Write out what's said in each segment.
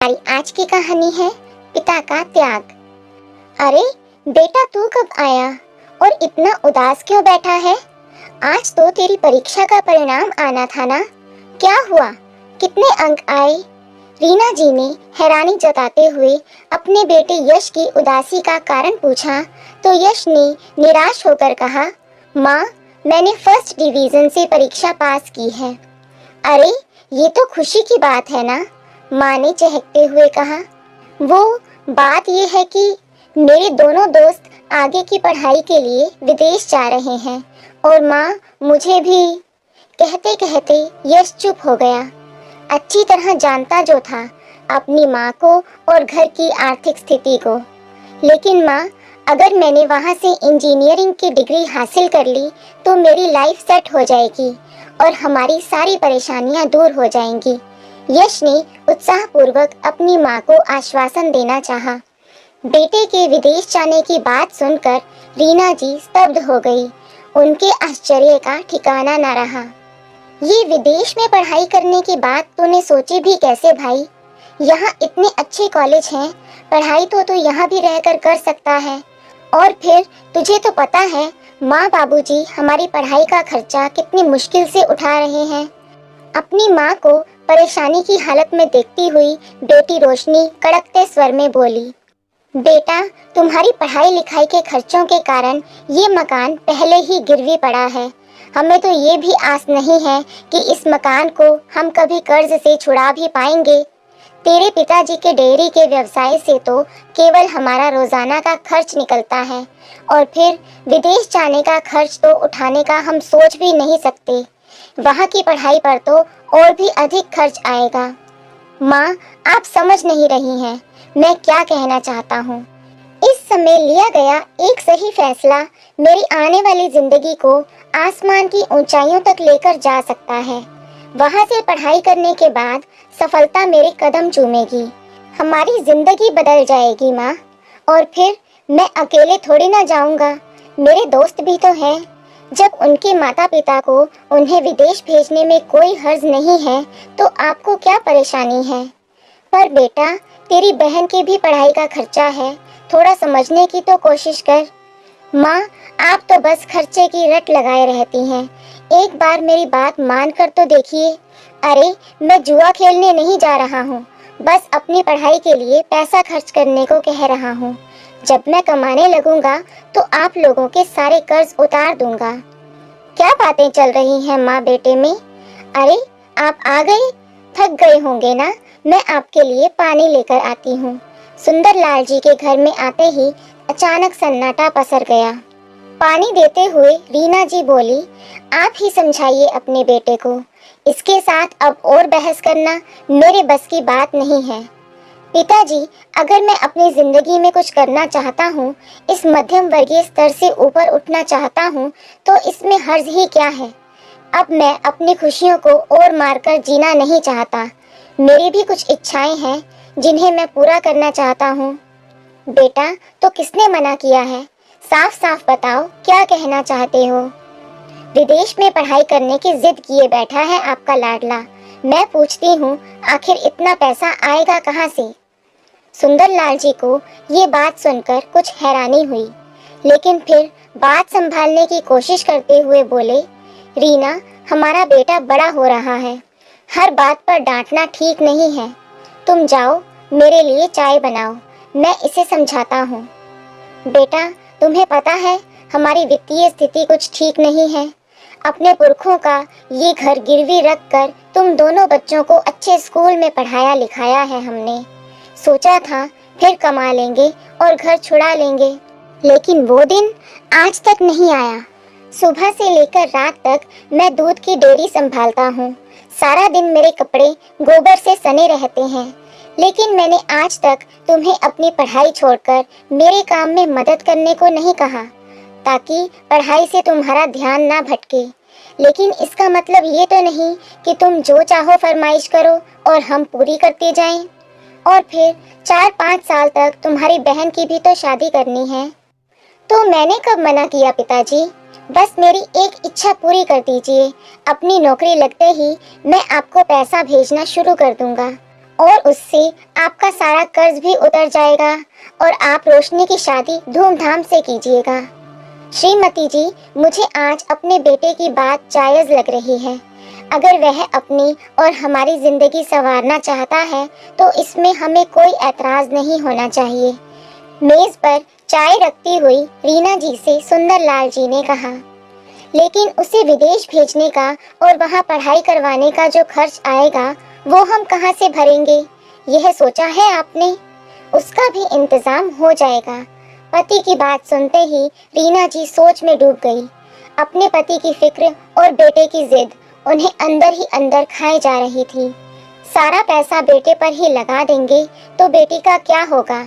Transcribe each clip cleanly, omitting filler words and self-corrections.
हमारी आज की कहानी है पिता का त्याग। अरे बेटा, तू कब आया और इतना उदास क्यों बैठा है? आज तो तेरी परीक्षा का परिणाम आना था ना। क्या हुआ? कितने अंक आए? रीना जी ने हैरानी जताते हुए अपने बेटे यश की उदासी का कारण पूछा तो यश ने निराश होकर कहा, माँ, मैंने फर्स्ट डिवीजन से परीक्षा पास की है। अरे ये तो खुशी की बात है ना, माँ ने चहकते हुए कहा। वो बात ये है कि मेरे दोनों दोस्त आगे की पढ़ाई के लिए विदेश जा रहे हैं और माँ, मुझे भी। कहते कहते यश चुप हो गया। अच्छी तरह जानता जो था अपनी माँ को और घर की आर्थिक स्थिति को। लेकिन माँ, अगर मैंने वहाँ से इंजीनियरिंग की डिग्री हासिल कर ली तो मेरी लाइफ सेट हो जाएगी और हमारी सारी परेशानियाँ दूर हो जाएंगी। यश ने उत्साहपूर्वक अपनी माँ को आश्वासन देना चाहा। बेटे के विदेश जाने की बात सुनकर रीना जी स्तब्ध हो गई। उनके आश्चर्य का ठिकाना न रहा। ये विदेश में पढ़ाई करने की बात तूने सोची भी कैसे भाई? यहाँ इतने अच्छे कॉलेज हैं, पढ़ाई तो तू यहाँ भी रहकर कर सकता है। और फिर तुझे तो पता है माँ बाबूजी हमारी पढ़ाई का खर्चा कितनी मुश्किल से उठा रहे हैं। अपनी माँ को परेशानी की हालत में देखती हुई बेटी रोशनी कड़कते स्वर में बोली, बेटा, तुम्हारी पढ़ाई लिखाई के खर्चों के कारण ये मकान पहले ही गिरवी पड़ा है। हमें तो ये भी आस नहीं है कि इस मकान को हम कभी कर्ज से छुड़ा भी पाएंगे। तेरे पिताजी के डेयरी के व्यवसाय से तो केवल हमारा रोजाना का खर्च निकलता है और फिर विदेश जाने का खर्च तो उठाने का हम सोच भी नहीं सकते। वहाँ की पढ़ाई पर तो और भी अधिक खर्च आएगा। माँ, आप समझ नहीं रही हैं मैं क्या कहना चाहता हूँ। इस समय लिया गया एक सही फैसला मेरी आने वाली जिंदगी को आसमान की ऊंचाइयों तक लेकर जा सकता है। वहाँ से पढ़ाई करने के बाद सफलता मेरे कदम चूमेगी। हमारी जिंदगी बदल जाएगी माँ। और फिर मैं अकेले थोड़ी ना जाऊँगा, मेरे दोस्त भी तो हैं। जब उनके माता पिता को उन्हें विदेश भेजने में कोई हर्ज नहीं है तो आपको क्या परेशानी है? पर बेटा, तेरी बहन की भी पढ़ाई का खर्चा है, थोड़ा समझने की तो कोशिश कर। माँ, आप तो बस खर्चे की रट लगाए रहती हैं। एक बार मेरी बात मान कर तो देखिए। अरे मैं जुआ खेलने नहीं जा रहा हूँ, बस अपनी पढ़ाई के लिए पैसा खर्च करने को कह रहा हूँ। जब मैं कमाने लगूंगा तो आप लोगों के सारे कर्ज उतार दूंगा। क्या बातें चल रही हैं माँ बेटे में? अरे आप आ गए, थक गए होंगे ना, मैं आपके लिए पानी लेकर आती हूँ। सुंदरलाल जी के घर में आते ही अचानक सन्नाटा पसर गया। पानी देते हुए रीना जी बोली, आप ही समझाइए अपने बेटे को। इसके साथ अब और बहस करना मेरे बस की बात नहीं है। पिताजी, अगर मैं अपनी जिंदगी में कुछ करना चाहता हूँ, इस मध्यम वर्गीय स्तर से ऊपर उठना चाहता हूँ, तो इसमें हर्ज ही क्या है? अब मैं अपनी खुशियों को और मारकर जीना नहीं चाहता। मेरी भी कुछ इच्छाएं हैं जिन्हें मैं पूरा करना चाहता हूँ। बेटा, तो किसने मना किया है? साफ साफ बताओ, क्या कहना चाहते हो? विदेश में पढ़ाई करने की जिद किए बैठा है आपका लाडला। मैं पूछती हूँ, आखिर इतना पैसा आएगा कहाँ से? सुंदरलाल जी को ये बात सुनकर कुछ हैरानी हुई, लेकिन फिर बात संभालने की कोशिश करते हुए बोले, रीना, हमारा बेटा बड़ा हो रहा है, हर बात पर डांटना ठीक नहीं है। तुम जाओ, मेरे लिए चाय बनाओ, मैं इसे समझाता हूँ। बेटा, तुम्हें पता है हमारी वित्तीय स्थिति कुछ ठीक नहीं है। अपने पुरखों का ये घर गिरवी रख कर तुम दोनों बच्चों को अच्छे स्कूल में पढ़ाया लिखाया है हमने। सोचा था फिर कमा लेंगे और घर छुड़ा लेंगे, लेकिन वो दिन आज तक नहीं आया। सुबह से लेकर रात तक मैं दूध की डेयरी संभालता हूँ। सारा दिन मेरे कपड़े गोबर से सने रहते हैं, लेकिन मैंने आज तक तुम्हें अपनी पढ़ाई छोड़कर मेरे काम में मदद करने को नहीं कहा, ताकि पढ़ाई से तुम्हारा ध्यान ना भटके। लेकिन इसका मतलब ये तो नहीं कि तुम जो चाहो फरमाइश करो और हम पूरी करते जाएं। और फिर 4-5 साल तक तुम्हारी बहन की भी तो शादी करनी है। तो मैंने कब मना किया पिताजी? बस मेरी एक इच्छा पूरी कर दीजिए। अपनी नौकरी लगते ही मैं आपको पैसा भेजना शुरू कर दूंगा और उससे आपका सारा कर्ज भी उतर जाएगा और आप रोशनी की शादी धूमधाम से कीजिएगा। श्रीमती जी, मुझे आज अपने बेटे की बात जायज लग रही है। अगर वह अपनी और हमारी जिंदगी संवारना चाहता है तो इसमें हमें कोई ऐतराज नहीं होना चाहिए। मेज पर चाय रखती हुई रीना जी से सुंदरलाल जी ने कहा, लेकिन उसे विदेश भेजने का और वहाँ पढ़ाई करवाने का जो खर्च आएगा वो हम कहाँ से भरेंगे? यह सोचा है आपने? उसका भी इंतजाम हो जाएगा। पति की बात सुनते ही रीना जी सोच में डूब गई। अपने पति की फिक्र और बेटे की जिद उन्हें अंदर ही अंदर खाए जा रही थी। सारा पैसा बेटे पर ही लगा देंगे तो बेटी का क्या होगा?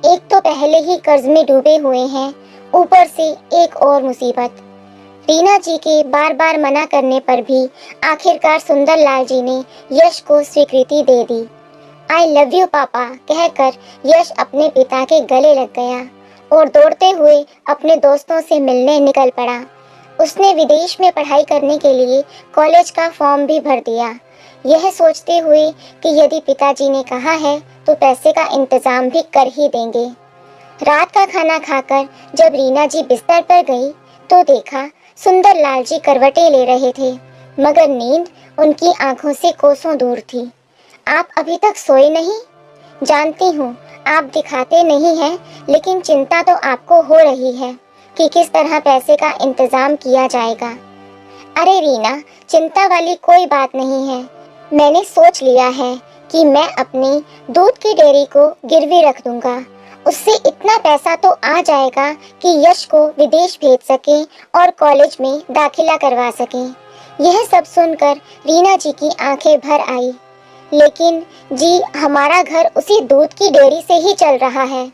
एक तो पहले ही कर्ज में डूबे हुए हैं, ऊपर से एक और मुसीबत। रीना जी के बार बार मना करने पर भी आखिरकार सुंदरलाल जी ने यश को स्वीकृति दे दी। आई लव यू पापा कहकर यश अपने पिता के गले लग गया और दौड़ते हुए अपने दोस्तों से मिलने निकल पड़ा। उसने विदेश में पढ़ाई करने के लिए कॉलेज का फॉर्म भी भर दिया, यह सोचते हुए कि यदि पिताजी ने कहा है तो पैसे का इंतजाम भी कर ही देंगे। रात का खाना खाकर जब रीना जी बिस्तर पर गई तो देखा सुंदरलाल जी करवटें ले रहे थे, मगर नींद उनकी आंखों से कोसों दूर थी। आप अभी तक सोए नहीं? जानती हूँ आप दिखाते नहीं हैं, लेकिन चिंता तो आपको हो रही है कि किस तरह पैसे का इंतजाम किया जाएगा। अरे रीना, चिंता वाली कोई बात नहीं है। मैंने सोच लिया है कि मैं अपनी दूध की डेयरी को गिरवी रख दूंगा। उससे इतना पैसा तो आ जाएगा कि यश को विदेश भेज सके और कॉलेज में दाखिला करवा सके। यह सब सुनकर रीना जी की आंखें भर आई। लेकिन जी, हमारा घर उसी दूध की डेयरी से ही चल रहा है।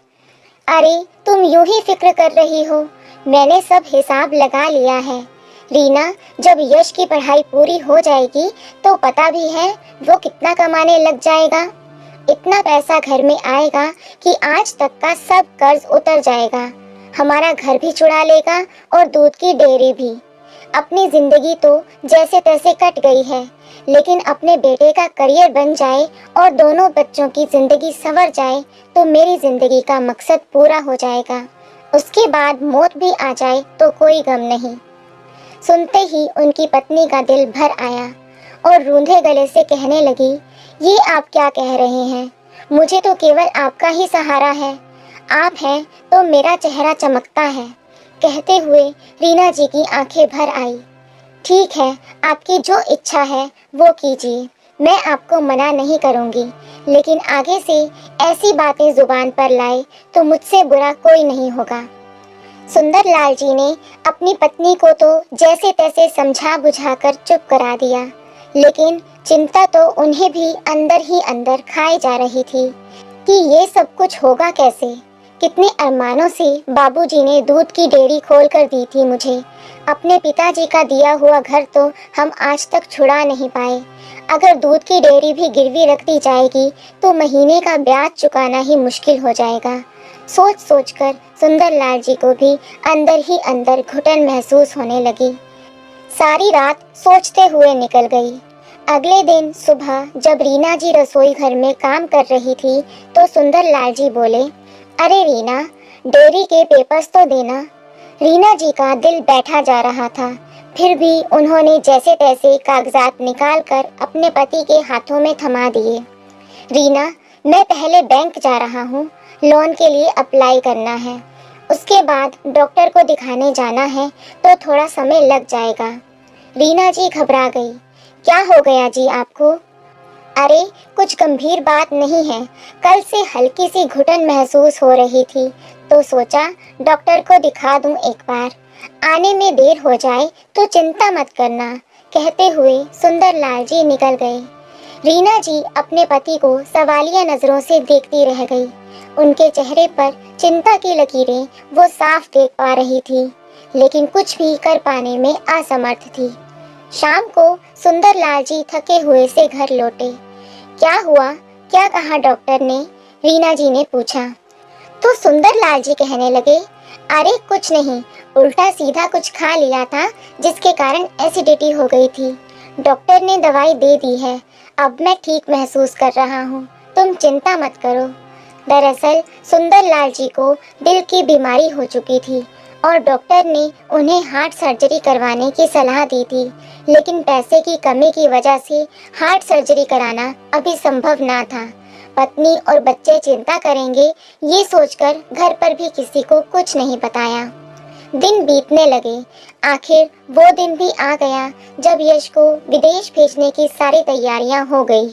अरे तुम यूं ही फिक्र कर रही हो, मैंने सब हिसाब लगा लिया है। रीना, जब यश की पढ़ाई पूरी हो जाएगी तो पता भी है वो कितना कमाने लग जाएगा। इतना पैसा घर में आएगा कि आज तक का सब कर्ज उतर जाएगा। हमारा घर भी छुड़ा लेगा और दूध की डेयरी भी। अपनी जिंदगी तो जैसे तैसे कट गई है, लेकिन अपने बेटे का करियर बन जाए और दोनों बच्चों की जिंदगी संवर जाए तो मेरी जिंदगी का मकसद पूरा हो जाएगा। उसके बाद मौत भी आ जाए तो कोई गम नहीं। सुनते ही उनकी पत्नी का दिल भर आया और रूंधे गले से कहने लगी, ये आप क्या कह रहे हैं? मुझे तो केवल आपका ही सहारा है। आप हैं तो मेरा चेहरा चमकता है। कहते हुए रीना जी की आंखें भर आई। ठीक है, आपकी जो इच्छा है वो कीजिए, मैं आपको मना नहीं करूंगी, लेकिन आगे से ऐसी बातें जुबान पर लाए तो मुझसे बुरा कोई नहीं होगा। सुंदरलाल जी ने अपनी पत्नी को तो जैसे तैसे समझा बुझाकर चुप करा दिया, लेकिन चिंता तो उन्हें भी अंदर ही अंदर खाए जा रही थी कि ये सब कुछ होगा कैसे। कितने अरमानों से बाबूजी ने दूध की डेयरी खोल कर दी थी मुझे। अपने पिताजी का दिया हुआ घर तो हम आज तक छुड़ा नहीं पाए। अगर दूध की डेयरी भी गिरवी रख दी जाएगी तो महीने का ब्याज चुकाना ही मुश्किल हो जाएगा। सोच सोचकर सुंदरलाल जी को भी अंदर ही अंदर घुटन महसूस होने लगी। सारी रात सोचते हुए निकल गई। अगले दिन सुबह जब रीना जी रसोई घर में काम कर रही थी तो सुंदरलाल जी बोले, अरे रीना, डेयरी के पेपर्स तो देना। रीना जी का दिल बैठा जा रहा था, फिर भी उन्होंने जैसे तैसे कागजात निकालकर अपने पति के हाथों में थमा दिए। रीना, मैं पहले बैंक जा रहा हूँ, लोन के लिए अप्लाई करना है। उसके बाद डॉक्टर को दिखाने जाना है तो थोड़ा समय लग जाएगा। रीना जी घबरा गई। क्या हो गया जी आपको? अरे कुछ गंभीर बात नहीं है, कल से हल्की सी घुटन महसूस हो रही थी तो सोचा डॉक्टर को दिखा दूं एक बार। आने में देर हो जाए तो चिंता मत करना, कहते हुए सुंदरलाल जी निकल गए। रीना जी अपने पति को सवालिया नजरों से देखती रह गई। उनके चेहरे पर चिंता की लकीरें वो साफ देख पा रही थी, लेकिन कुछ भी कर पाने में असमर्थ थी। शाम को सुंदरलाल जी थके हुए से घर लौटे। क्या हुआ, क्या कहा डॉक्टर ने? रीना जी ने पूछा। तो सुंदरलाल जी कहने लगे, अरे कुछ नहीं, उल्टा सीधा कुछ खा लिया था जिसके कारण एसिडिटी हो गई थी। डॉक्टर ने दवाई दे दी है, अब मैं ठीक महसूस कर रहा हूँ। तुम चिंता मत करो। दरअसल सुंदरलाल जी को दिल की बीमारी हो चुकी थी और डॉक्टर ने उन्हें हार्ट सर्जरी करवाने की सलाह दी थी, लेकिन पैसे की कमी की वजह से हार्ट सर्जरी कराना अभी संभव ना था। पत्नी और बच्चे चिंता करेंगे, ये सोचकर घर पर भी किसी को कुछ नहीं बताया। दिन बीतने लगे। आखिर वो दिन भी आ गया जब यश को विदेश भेजने की सारी तैयारियां हो गई।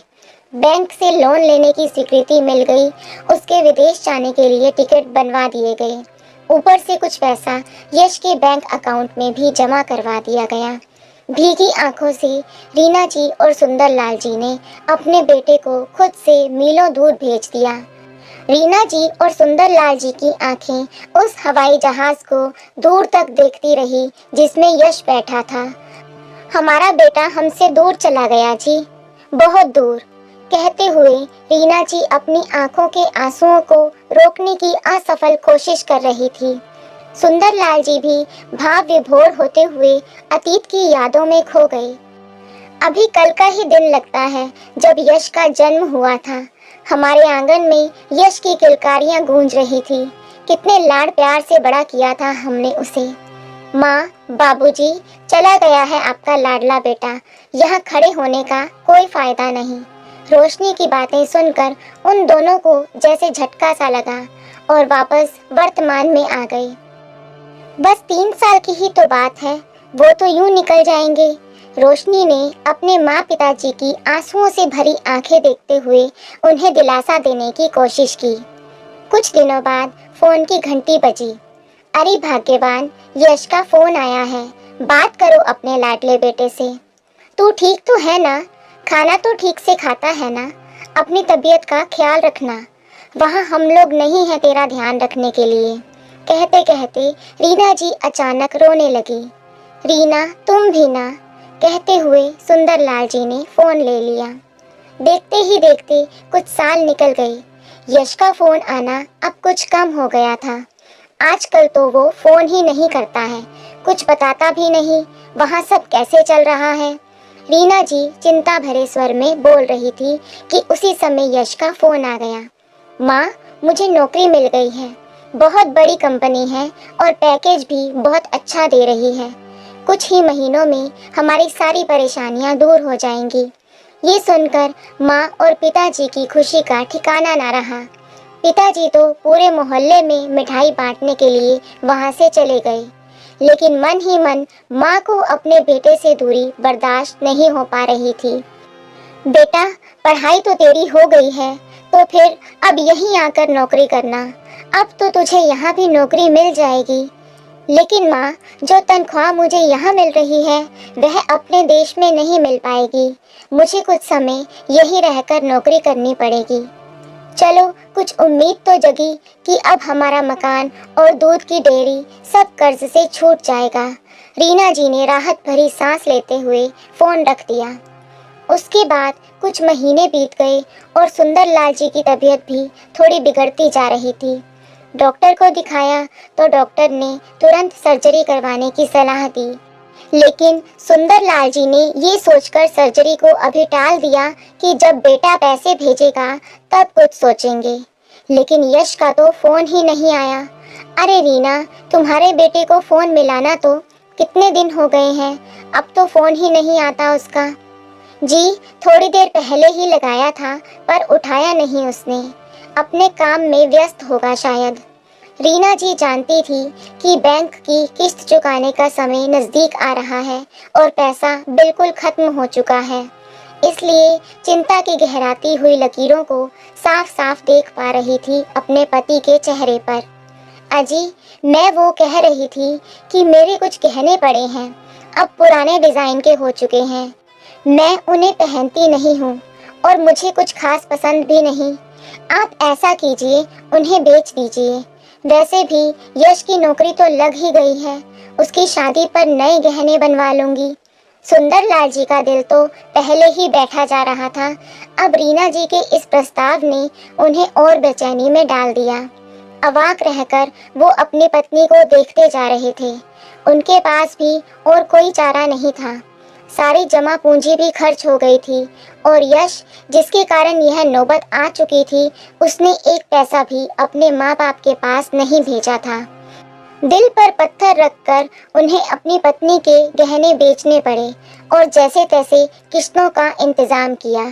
बैंक से लोन लेने की स्वीकृति मिल गई। उसके विदेश जाने के लिए टिकट बनवा दिए गए। ऊपर से कुछ पैसा यश के बैंक अकाउंट में भी जमा करवा दिया गया। भीगी आंखों से रीना जी और सुंदरलाल जी ने अपने बेटे को खुद से मीलों दूर भेज दिया। रीना जी और सुंदरलाल जी की आंखें उस हवाई जहाज को दूर तक देखती रही जिसमें यश बैठा था। हमारा बेटा हमसे दूर चला गया जी, बहुत दूर, कहते हुए रीना जी अपनी आंखों के आंसुओं को रोकने की असफल कोशिश कर रही थी। सुंदरलाल जी भी भाव विभोर होते हुए अतीत की यादों में खो गए। अभी कल का ही दिन लगता है जब यश का जन्म हुआ था। हमारे आंगन में यश की किलकारियां गूंज रही थी। कितने लाड प्यार से बड़ा किया था हमने उसे। माँ, बाबूजी, चला गया है आपका लाडला बेटा। यहाँ खड़े होने का कोई फायदा नहीं। रोशनी की बातें सुनकर उन दोनों को जैसे झटका सा लगा और वापस वर्तमान में आ गए। बस 3 साल की ही तो बात है, वो तो यूं निकल जाएंगे। रोशनी ने अपने माँ पिताजी की आंसुओं से भरी आंखें देखते हुए उन्हें दिलासा देने की कोशिश की। कुछ दिनों बाद फोन की घंटी बजी। अरे भाग्यवान, यश का फोन आया है, बात करो अपने लाडले बेटे से। तू ठीक तो है ना? खाना तो ठीक से खाता है ना? अपनी तबीयत का ख्याल रखना, वहाँ हम लोग नहीं हैं तेरा ध्यान रखने के लिए। कहते कहते रीना जी अचानक रोने लगी। रीना, तुम भी ना, कहते हुए सुंदरलाल जी ने फोन ले लिया। देखते ही देखते कुछ साल निकल गए। यश का फोन आना अब कुछ कम हो गया था। आजकल तो वो फोन ही नहीं करता है, कुछ बताता भी नहीं वहाँ सब कैसे चल रहा है। रीना जी चिंता भरे स्वर में बोल रही थी कि उसी समय यश का फोन आ गया। माँ, मुझे नौकरी मिल गई है, बहुत बड़ी कंपनी है और पैकेज भी बहुत अच्छा दे रही है। कुछ ही महीनों में हमारी सारी परेशानियां दूर हो जाएंगी। ये सुनकर माँ और पिताजी की खुशी का ठिकाना ना रहा। पिताजी तो पूरे मोहल्ले में मिठाई बांटने के लिए वहां से चले गए, लेकिन मन ही मन माँ को अपने बेटे से दूरी बर्दाश्त नहीं हो पा रही थी। बेटा, पढ़ाई तो तेरी हो गई है, तो फिर अब यहीं आकर नौकरी करना। अब तो तुझे यहाँ भी नौकरी मिल जाएगी। लेकिन माँ, जो तनख्वाह मुझे यहाँ मिल रही है वह अपने देश में नहीं मिल पाएगी। मुझे कुछ समय यहीं रहकर नौकरी करनी पड़ेगी। चलो, कुछ उम्मीद तो जगी कि अब हमारा मकान और दूध की डेयरी सब कर्ज से छूट जाएगा। रीना जी ने राहत भरी सांस लेते हुए फोन रख दिया। उसके बाद कुछ महीने बीत गए और सुंदरलाल जी की तबीयत भी थोड़ी बिगड़ती जा रही थी। डॉक्टर को दिखाया तो डॉक्टर ने तुरंत सर्जरी करवाने की सलाह दी, लेकिन सुंदरलाल जी ने ये सोचकर सर्जरी को अभी टाल दिया कि जब बेटा पैसे भेजेगा तब कुछ सोचेंगे। लेकिन यश का तो फोन ही नहीं आया। अरे रीना, तुम्हारे बेटे को फोन मिलाना तो कितने दिन हो गए हैं, अब तो फोन ही नहीं आता उसका। जी, थोड़ी देर पहले ही लगाया था पर उठाया नहीं उसने, अपने काम में व्यस्त होगा शायद। रीना जी जानती थी कि बैंक की किस्त चुकाने का समय नज़दीक आ रहा है और पैसा बिल्कुल खत्म हो चुका है, इसलिए चिंता की गहराती हुई लकीरों को साफ साफ देख पा रही थी अपने पति के चेहरे पर। अजी, मैं वो कह रही थी कि मेरे कुछ गहने पड़े हैं, अब पुराने डिज़ाइन के हो चुके हैं। मैं उन्हें पहनती नहीं हूँ और मुझे कुछ खास पसंद भी नहीं। आप ऐसा कीजिए, उन्हें बेच दीजिए। वैसे भी यश की नौकरी तो लग ही गई है, उसकी शादी पर नए गहने बनवा लूंगी। सुंदरलाल जी का दिल तो पहले ही बैठा जा रहा था, अब रीना जी के इस प्रस्ताव ने उन्हें और बेचैनी में डाल दिया। अवाक रहकर वो अपनी पत्नी को देखते जा रहे थे। उनके पास भी और कोई चारा नहीं था। सारी जमा पूंजी भी खर्च हो गई थी और यश, जिसके कारण यह नौबत आ चुकी थी, उसने एक पैसा भी अपने माँ बाप के पास नहीं भेजा था। दिल पर पत्थर रखकर उन्हें अपनी पत्नी के गहने बेचने पड़े और जैसे तैसे किश्तों का इंतजाम किया।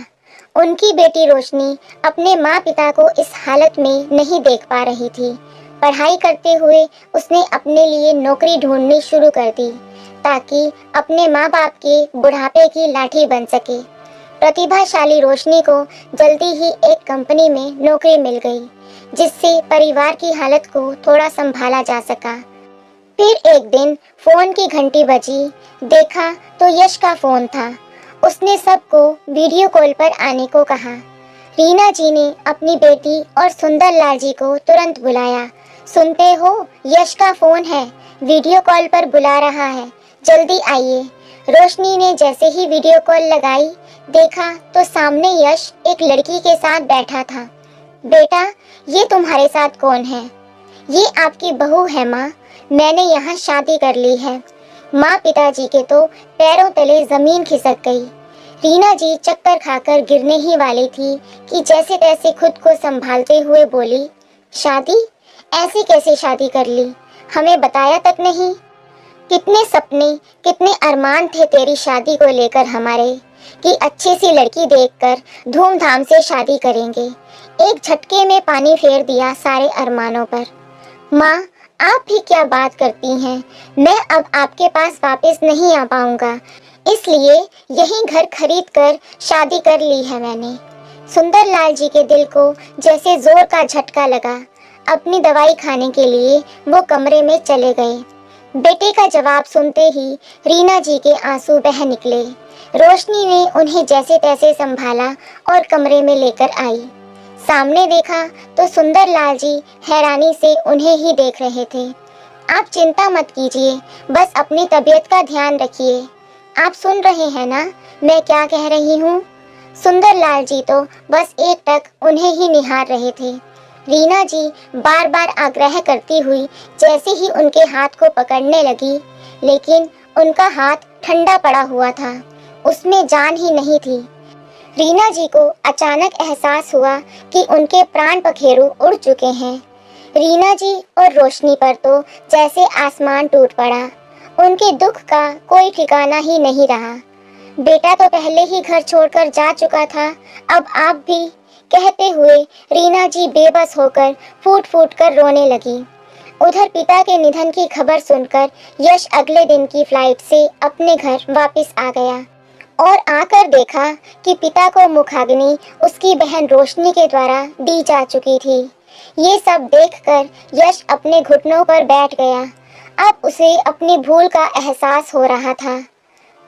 उनकी बेटी रोशनी अपने माँ पिता को इस हालत में नहीं देख पा रही थी। पढ़ाई करते हुए उसने अपने लिए नौकरी ढूंढनी शुरू कर दी ताकि अपने माँ बाप के बुढ़ापे की लाठी बन सके। प्रतिभाशाली रोशनी को जल्दी ही एक कंपनी में नौकरी मिल गई, जिससे परिवार की हालत को थोड़ा संभाला जा सका। फिर एक दिन फोन की घंटी बजी। देखा तो यश का फोन था। उसने सबको वीडियो कॉल पर आने को कहा। रीना जी ने अपनी बेटी और सुंदर लाल जी को तुरंत बुलाया। सुनते हो, यश का फोन है, वीडियो कॉल पर बुला रहा है, जल्दी आइए। रोशनी ने जैसे ही वीडियो कॉल लगाई, देखा तो सामने यश एक लड़की के साथ बैठा था। बेटा, ये तुम्हारे साथ कौन है? ये आपकी बहू है माँ, मैंने यहाँ शादी कर ली है। माँ पिताजी के तो पैरों तले जमीन खिसक गई। रीना जी चक्कर खाकर गिरने ही वाली थी कि जैसे तैसे खुद को संभालते हुए बोली, शादी? ऐसी कैसे शादी कर ली? हमें बताया तक नहीं। कितने सपने, कितने अरमान थे तेरी शादी को लेकर हमारे, कि अच्छी सी लड़की देखकर धूमधाम से शादी करेंगे। एक झटके में पानी फेर दिया सारे अरमानों पर। माँ, आप भी क्या बात करती हैं? मैं अब आपके पास वापस नहीं आ पाऊंगा, इसलिए यही घर खरीद कर शादी कर ली है मैंने। सुंदर लाल जी के दिल को जैसे जोर का झटका लगा। अपनी दवाई खाने के लिए वो कमरे में चले गए। बेटे का जवाब सुनते ही रीना जी के आंसू बह निकले। रोशनी ने उन्हें जैसे तैसे संभाला और कमरे में लेकर आई। सामने देखा तो सुंदर लाल जी हैरानी से उन्हें ही देख रहे थे। आप चिंता मत कीजिए, बस अपनी तबीयत का ध्यान रखिए। आप सुन रहे हैं ना मैं क्या कह रही हूँ? सुंदर लाल जी तो बस एकटक उन्हें ही निहार रहे थे। रीना जी बार बार आग्रह करती हुई जैसे ही उनके हाथ को पकड़ने लगी, लेकिन उनका हाथ ठंडा पड़ा हुआ था, उसमें जान ही नहीं थी। रीना जी को अचानक एहसास हुआ कि उनके प्राण पखेरु उड़ चुके हैं। रीना जी और रोशनी पर तो जैसे आसमान टूट पड़ा। उनके दुख का कोई ठिकाना ही नहीं रहा। बेटा तो पहले ही घर छोड़कर जा चुका था, अब आप भी, कहते हुए रीना जी बेबस होकर फूट फूट कर रोने लगी। उधर पिता के निधन की खबर सुनकर यश अगले दिन की फ्लाइट से अपने घर वापस आ गया और आकर देखा कि पिता को मुखाग्नि उसकी बहन रोशनी के द्वारा दी जा चुकी थी। ये सब देखकर यश अपने घुटनों पर बैठ गया। अब उसे अपनी भूल का एहसास हो रहा था।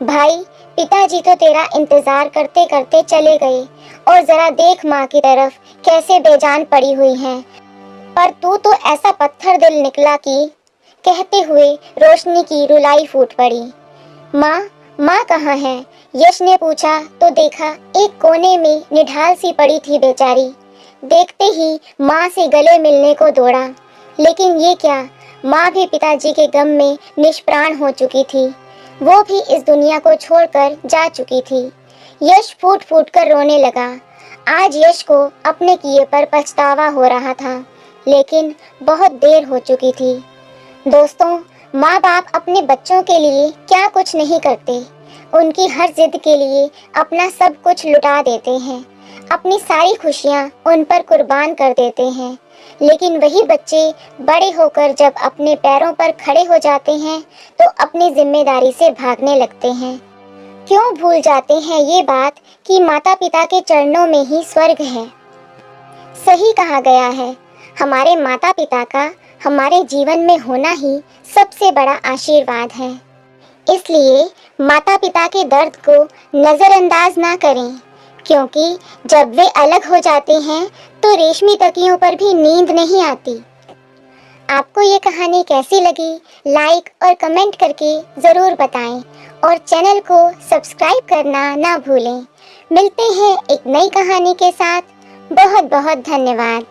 भाई, पिताजी तो तेरा इंतजार करते करते चले गए और जरा देख माँ की तरफ कैसे बेजान पड़ी हुई हैं। पर तू तो ऐसा पत्थर दिल निकला कि, कहते हुए रोशनी की रुलाई फूट पड़ी। माँ कहाँ है? यश ने पूछा तो देखा एक कोने में निढाल सी पड़ी थी बेचारी। देखते ही माँ से गले मिलने को दौड़ा, लेकिन ये क्या, माँ भी पिताजी के गम में निष्प्राण हो चुकी थी। वो भी इस दुनिया को छोड़कर जा चुकी थी। यश फूट फूट कर रोने लगा। आज यश को अपने किए पर पछतावा हो रहा था, लेकिन बहुत देर हो चुकी थी। दोस्तों, माँ बाप अपने बच्चों के लिए क्या कुछ नहीं करते। उनकी हर जिद के लिए अपना सब कुछ लुटा देते हैं, अपनी सारी खुशियाँ उन पर कुर्बान कर देते हैं। लेकिन वही बच्चे बड़े होकर जब अपने पैरों पर खड़े हो जाते हैं तो अपनी जिम्मेदारी से भागने लगते हैं। क्यों भूल जाते हैं ये बात कि माता पिता के चरणों में ही स्वर्ग है। सही कहा गया है, हमारे माता पिता का हमारे जीवन में होना ही सबसे बड़ा आशीर्वाद है। इसलिए माता पिता के दर्द को नज़रअंदाज ना करें, क्योंकि जब वे अलग हो जाते हैं तो रेशमी तकियों पर भी नींद नहीं आती। आपको ये कहानी कैसी लगी, लाइक और कमेंट करके ज़रूर बताएं और चैनल को सब्सक्राइब करना ना भूलें। मिलते हैं एक नई कहानी के साथ। बहुत बहुत धन्यवाद।